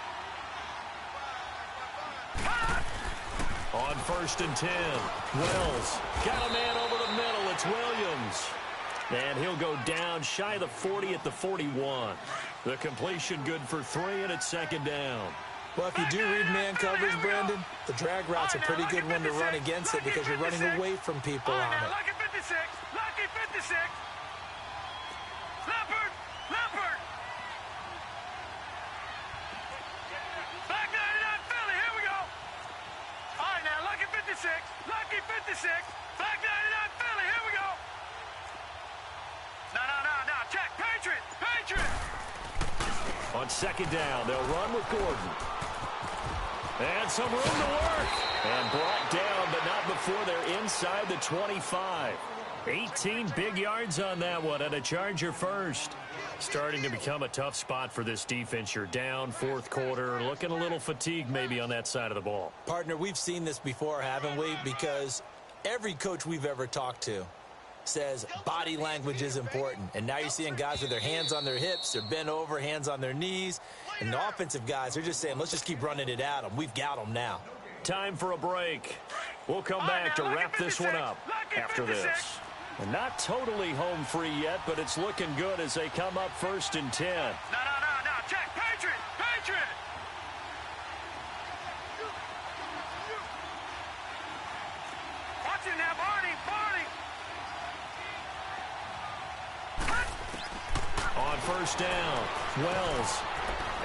On 1st and 10, Wells got a man over the middle. It's Williams. And he'll go down shy of the 40 at the 41. The completion good for 3, and it's 2nd down. Well, if you do read man coverage, Brandon, the drag route's a pretty good one to run against it because you're running away from people on it. Lucky 56. Lucky 56. Leopard. Leopard. Back 99 Philly. Here we go. All right, now, Lucky 56. Lucky 56. Back 99 Philly. Here we go. No. Check. Patriot. Patriot. On 2nd down, they'll run with Gordon. And some room to work. And brought down, but not before they're inside the 25. 18 big yards on that one, and a Charger first. Starting to become a tough spot for this defense. You're down 4th quarter, looking a little fatigued maybe on that side of the ball. Partner, we've seen this before, haven't we? Because every coach we've ever talked to says body language is important. And now you're seeing guys with their hands on their hips, they're bent over, hands on their knees. And the offensive guys, they're just saying, let's just keep running it at them. We've got them now. Time for a break. We'll come back to wrap this one up after this. And not totally home free yet, but it's looking good as they come up 1st and 10. No. Check. Patriot. Patriot. Watch it now, Barney. On 1st down, Wells.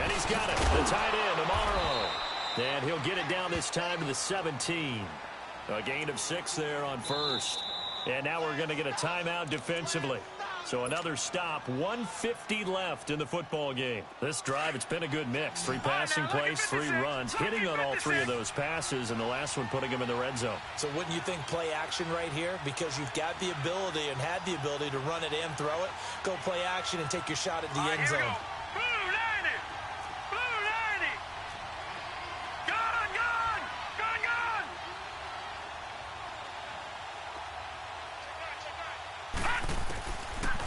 And he's got it. The tight end, Amaro. And he'll get it down this time to the 17. A gain of 6 there on 1st. And now we're going to get a timeout defensively. So another stop, 1:50 left in the football game. This drive, it's been a good mix. 3 passing plays, 3 runs, hitting on all 3 of those passes, and the last one putting them in the red zone. So wouldn't you think play action right here? Because you've got the ability and had the ability to run it and throw it. Go play action and take your shot at the end zone. Blue 90! Blue 90! Gone, gone! Gone, gone!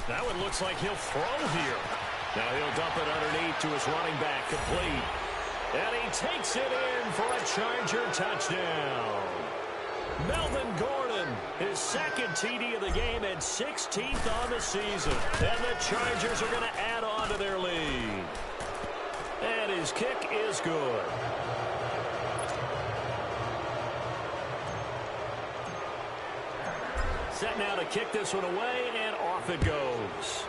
That one looks like he'll throw here. Now he'll dump it underneath to his running back, complete. And he takes it in for a Charger touchdown. Melvin Gordon, his second TD of the game and 16th on the season. And the Chargers are going to add on to their lead. And his kick is good. Set now to kick this one away, and off it goes.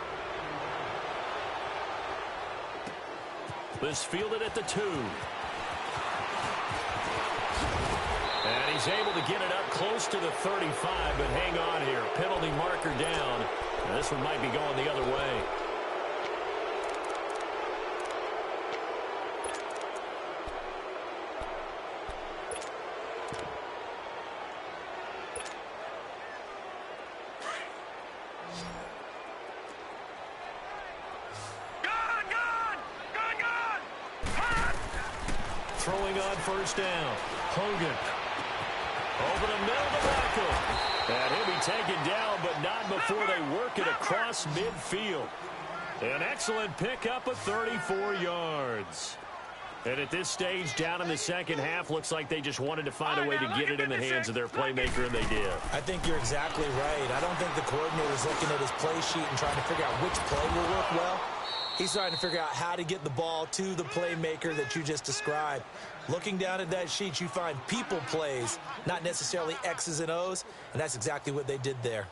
This fielded at the 2. And he's able to get it up close to the 35, but hang on here. Penalty marker down. And this one might be going the other way. Throwing on first down. Hogan. Over the middle to Beckham. And he'll be taken down, but not before they work it across midfield. An excellent pickup of 34 yards. And at this stage, down in the second half, looks like they just wanted to find a way to get it in the hands of their playmaker, and they did. I think you're exactly right. I don't think the coordinator's looking at his play sheet and trying to figure out which play will work well. He's trying to figure out how to get the ball to the playmaker that you just described. Looking down at that sheet, you find people plays, not necessarily X's and O's, and that's exactly what they did there.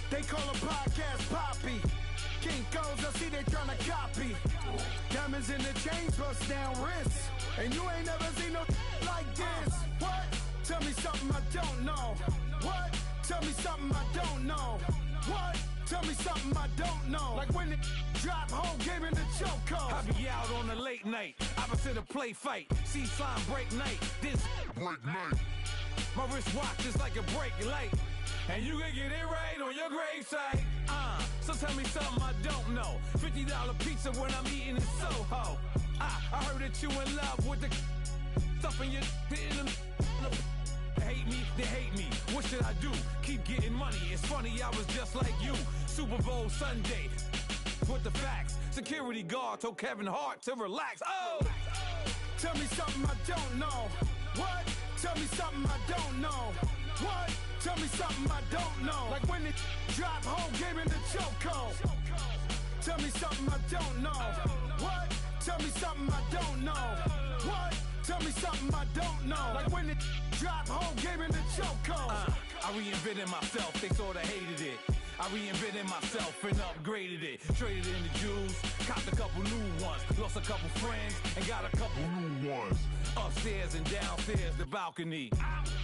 They call a podcast Poppy. Kinkos, I see they tryna copy. Diamonds in the chains, bust down wrists. And you ain't never seen no like this. What? Tell me something I don't know. What? Tell me something I don't know. What? Tell me something I don't know. Like when it drop, whole game in the chokehold. I be out on a late night, opposite a play fight. See slime break night, this break night. My wristwatch is like a brake light. And you can get it right on your gravesite. So tell me something I don't know. $50 pizza when I'm eating in Soho. I heard that you in love with the stuff in your hate me, they hate me. What should I do? Keep getting money. It's funny, I was just like you. Super Bowl Sunday. With the facts. Security guard told Kevin Hart to relax. Oh! Tell me something I don't know. What? Tell me something I don't know. What? Tell me something I don't know. Like when it drop, whole game in the chokehold. Tell me something I don't know. What? Tell me something I don't know. What? Tell me something I don't know. Like when it drop, whole game in the chokehold. I reinvented myself, they sorta hated it. I reinvented myself and upgraded it. Traded in the Jews, copped a couple new ones. Lost a couple friends and got a couple new ones. Upstairs and downstairs, the balcony.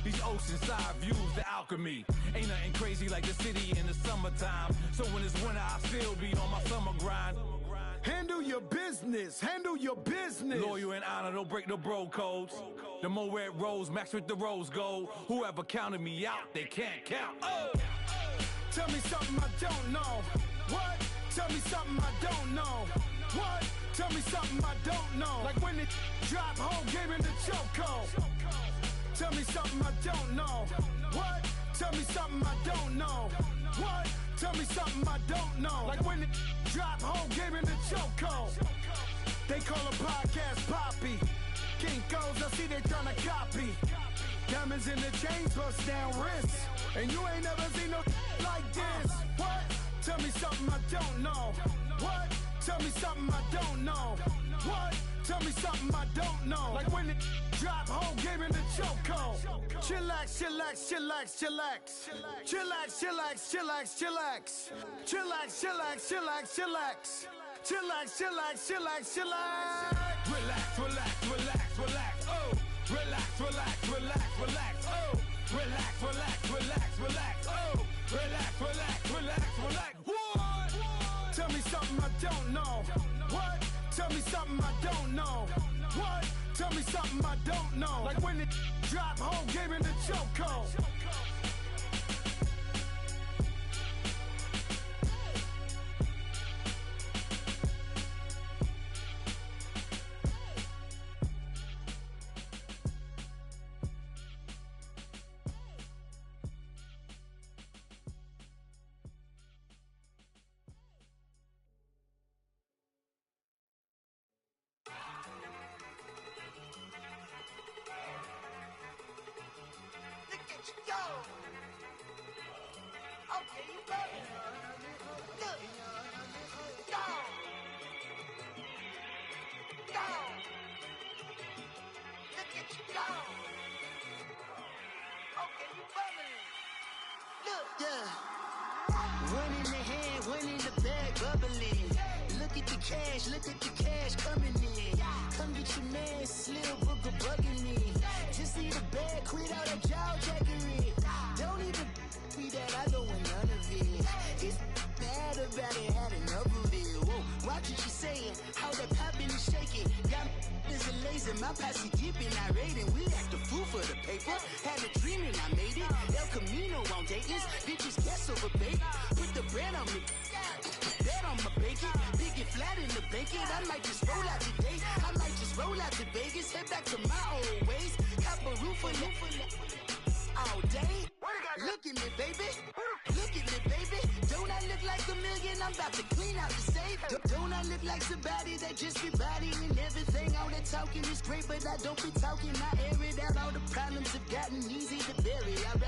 These oceanside views, the alchemy. Ain't nothing crazy like the city in the summertime. So when it's winter, I still be on my summer grind. Handle your business. Handle your business. Loyal and honor, don't break no bro codes. The more red rose, match with the rose gold. Whoever counted me out, they can't count. Oh! Tell me something I don't know. What? Tell me something I don't know. What? Tell me something I don't know. Like when it drop, whole game in the chokehold. Tell me something I don't know. What? Tell me something I don't know. What? Tell me something I don't know. Like when it drop, whole game in the chokehold. They call a podcast Poppy. Kinkos, I see they tryna copy. Diamonds in the chains, bust down wrists. And you ain't never seen no like this. What? Tell me something I don't know. What? Tell me something I don't know. What? tell me something I don't know. Like when it drop, whole game in the chokehold. Chillax, chillax, chillax, chillax. Chillax, chillax, chillax, chillax. Chillax, chillax, chillax, chillax. Chillax, chillax, chillax, chillax. Relax, relax, relax, relax, oh. Relax, relax, relax, relax, oh. Relax, relax, relax, relax, oh. Relax, relax, relax, relax. What? Tell me something I don't know. What? Tell me something I don't know. What? Tell me something I don't know. Like when it drop, whole game in the chokehold. One in the hand, one in the bag, bubbling. Look at the cash coming in. Come get your man, Slim Booker bugging me. Just need a bag, quit all that jaw jackery. Don't even be that, I don't want none of it. It's bad about it, had enough of it. Whoa, watch what you saying, how that poppin' and shaking. Got is a laser, my posse dipping, I raiding. We act a fool for the paper. Had a dream and I made it. El Camino on Dayton's, bitches guess over baby. Put the bread on me, bet on my bacon. Big and flat in the blanket. I might just roll out today. I might just roll out to Vegas. Head back to my old ways. Cop a roof for all day. Look at me, baby. Look at me, baby. Don't I look like a million? I'm about to clean out the safe. Don't I look like somebody that just be bodying everything? All that talking is great, but I don't be talking. I air it out. All the problems have gotten easy to bury. I'd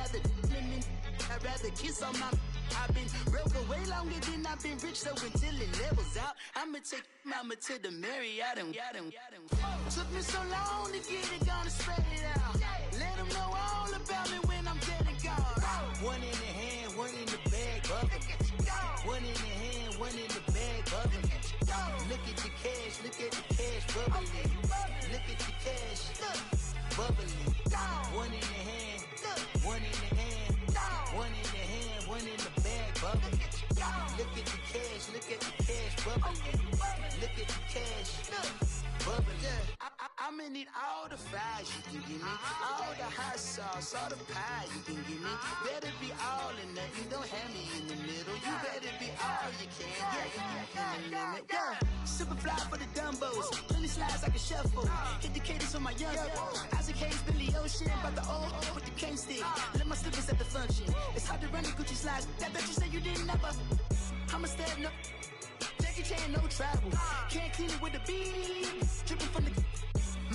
rather kiss on my. I've been broke way longer than I've been rich, so until it levels out, I'ma take mama to the Marriott and took me so long to get it, gonna spread it out. Let them know all about me when I'm dead and gone. One in the hand, one in the bag, bubbling. One in the hand, one in the bag, bubbling. Look at the cash, bubbling. Look at the cash, bubbling. One in the hand, one in the hand, one in the hand, one in the bag, bubbling. Look at the cash, bubbling. Look at the cash, bubbling. I'ma need all the fries you can give me, all the hot sauce, all the pie you can give me. Better be all or nothing, don't have me in the middle. You better be all you can, yeah. Super fly for the Dumbos, plenty slides like a shuffle. Hit the cadence on my young Isaac Hayes, Billy Ocean, about the old with the cane stick. Let my slippers at the function. It's hard to run the Gucci slides. That bet you say you didn't never. I'ma stand up. Jackie Chan, no travel. Can't clean it with the beat. Dripping from the.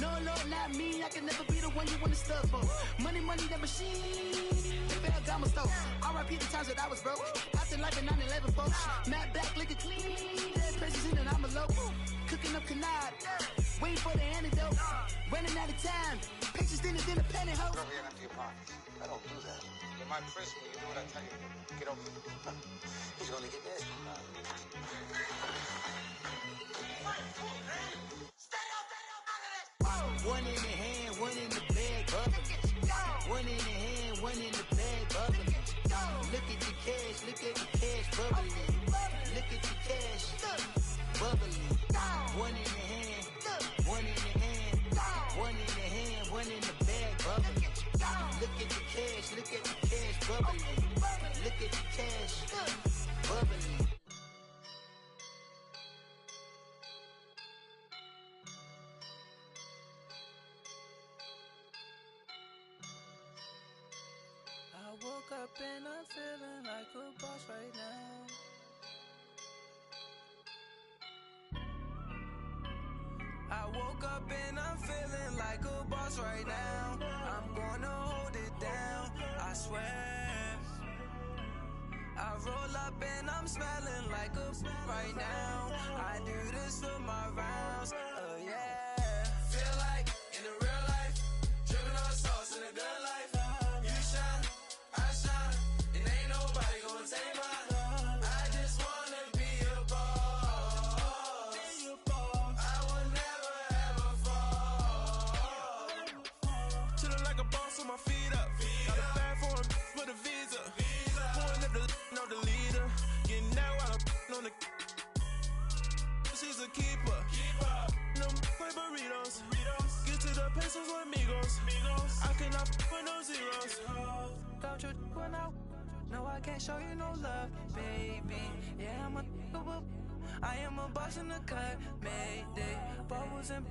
No, Lord, not me. I can never be the one you wanna stuff for. Money, that machine. The bell got my stove. R.I.P. the times that I was broke. After life in 9/11, folks. Matte black, liquor clean. Dead presents in and I'm a local. Cooking up canard. Waiting for the antidote. Running out of time. Patience thinner than a penny hoe. Over here empty your pockets. I don't do that. In my principle, you do what I tell you. Get over here. He's gonna get this. One in the hand, one in the bag, bubbling. One in the hand, one in the bag, bubbling. Look at the cash, bubbling. Look at the cash, bubbling. One in the hand, one in the hand, one in the hand, one in the bag, bubbling. Look at the cash, bubbling. Look at the cash, bubbling. I woke up and I'm feeling like a boss right now. I woke up and I'm feeling like a boss right now. I'm gonna hold it down, I swear. I roll up and I'm smelling like a right now. I do this for my rounds, yeah. control when I. No, I can't show you no love, baby. Yeah, I am a boss in the cut, Mayday. Bubbles and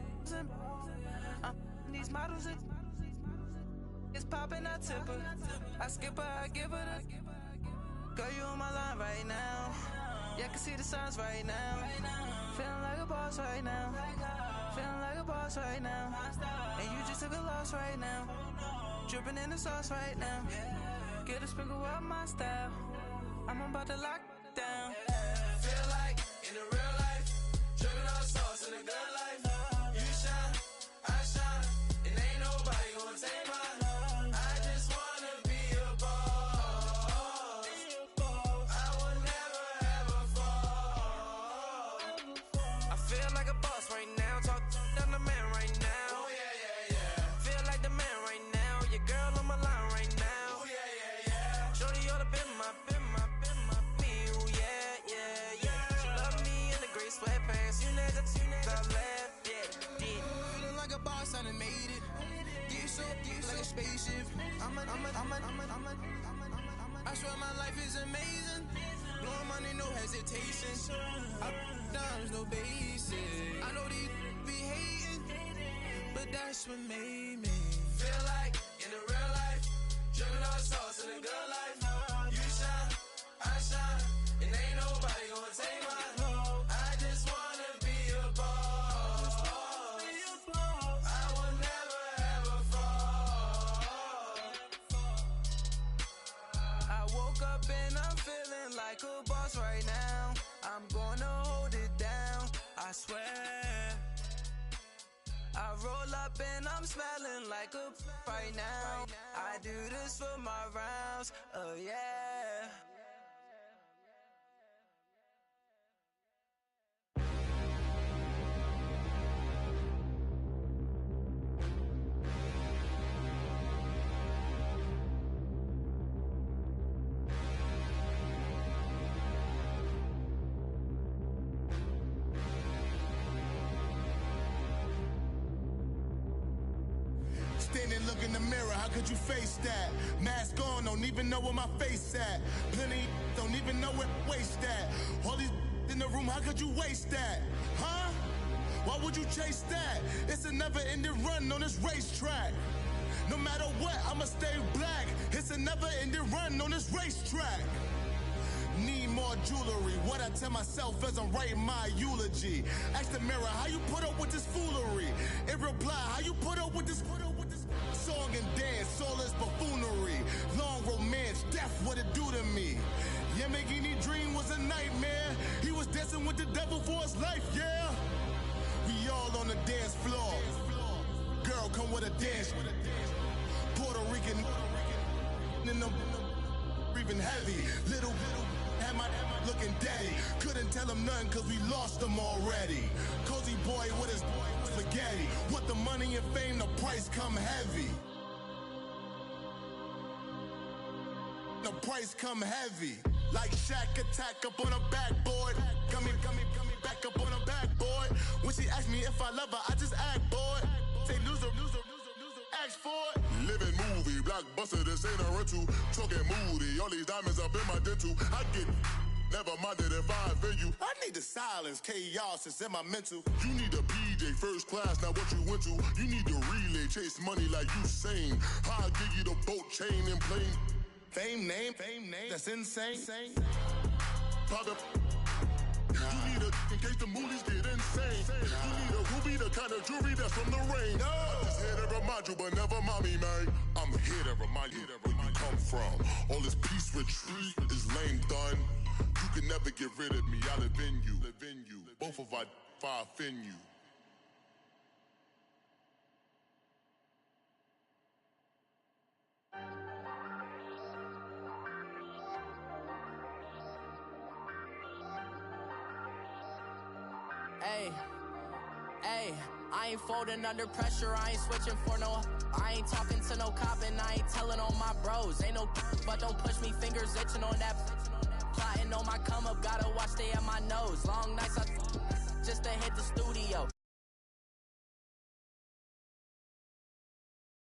these models are. It's popping, I tip her. I skip her, I give her the. Girl, you on my line right now. Yeah, I can see the signs right now. Feeling like a boss right now. Feeling like a boss right now. And you just took a loss right now. Dripping in the sauce right now. Get a sprinkle up my style. I'm about to lock down. Feel like in the real life, dripping on sauce in the good life. You shine, I shine, and ain't nobody gonna take mine. I just wanna be a boss. I will never ever fall. I feel like a boss right now. Talk down the man right now. Oh yeah, yeah, yeah. Feel like the man right now. Your girl on my line right now. Oh yeah, yeah, yeah. Shorty oughta been my me. Oh yeah, yeah, yeah. She love me in the gray sweatpants. You never top left, yeah. Feeling like a boss, I done made it. Get so like a spaceship. I swear my life is amazing. Blowing money, no hesitation. Up, downs, no basic. I know these be hating, but that's what made me feel like in the real life, dripping on sauce in the good life. You shine, I shine, and ain't nobody gonna take mine. I just wanna be a boss. I will never ever fall. I woke up and I'm feeling like a boss right now. I'm gonna hold it down, I swear. I roll up and I'm smelling like a right now. I do this for my rounds, oh yeah. Standing, look in the mirror, how could you face that? Mask on, don't even know where my face at. Plenty, don't even know where waste at. All these in the room, how could you waste that? Huh? Why would you chase that? It's a never-ending run on this racetrack. No matter what, I'ma stay black. It's a never-ending run on this racetrack. Need more jewelry. What I tell myself as I'm writing my eulogy. Ask the mirror, how you put up with this foolery? It reply, how you put up with this song and dance, soulless buffoonery. Long romance, death, what it do to me? Yamagini dream was a nightmare. He was dancing with the devil for his life, yeah. We all on the dance floor. Girl, come with a dance. Puerto Rican in the breathing heavy. Little had my looking daddy. Couldn't tell him nothing cause we lost him already. Cozy boy with his spaghetti. With the money and fame, the price come heavy. The price come heavy. Like Shaq attack up on a backboard. Coming back up on a backboard. When she asked me if I love her, I just act bored. Say loser, ask for it. Living movie, blockbuster, this ain't a rental. Talking moody, all these diamonds up in my dental. I get never minded if I offend you. I need the silence, chaos is in my mental. You need a PJ first class, not what you went to. You need the relay, chase money like you sane. I'll give you the boat, chain, and plane. Fame name, that's insane. Private. You need a in case the movies get insane. You need a ruby, the kind of jewelry that's from the rain. No. I'm just here to remind you, but never mommy, man. I'm here to remind you where you come from. All this peace retreat is lame done. You can never get rid of me. I live in you. Both of our fire offend you. Hey, I ain't folding under pressure, I ain't switching for no. I ain't talking to no cop and I ain't telling on my bros. Ain't no but don't push me, fingers itching on that. Plotting on my come up, gotta watch they at my nose. Long nights just to hit the studio.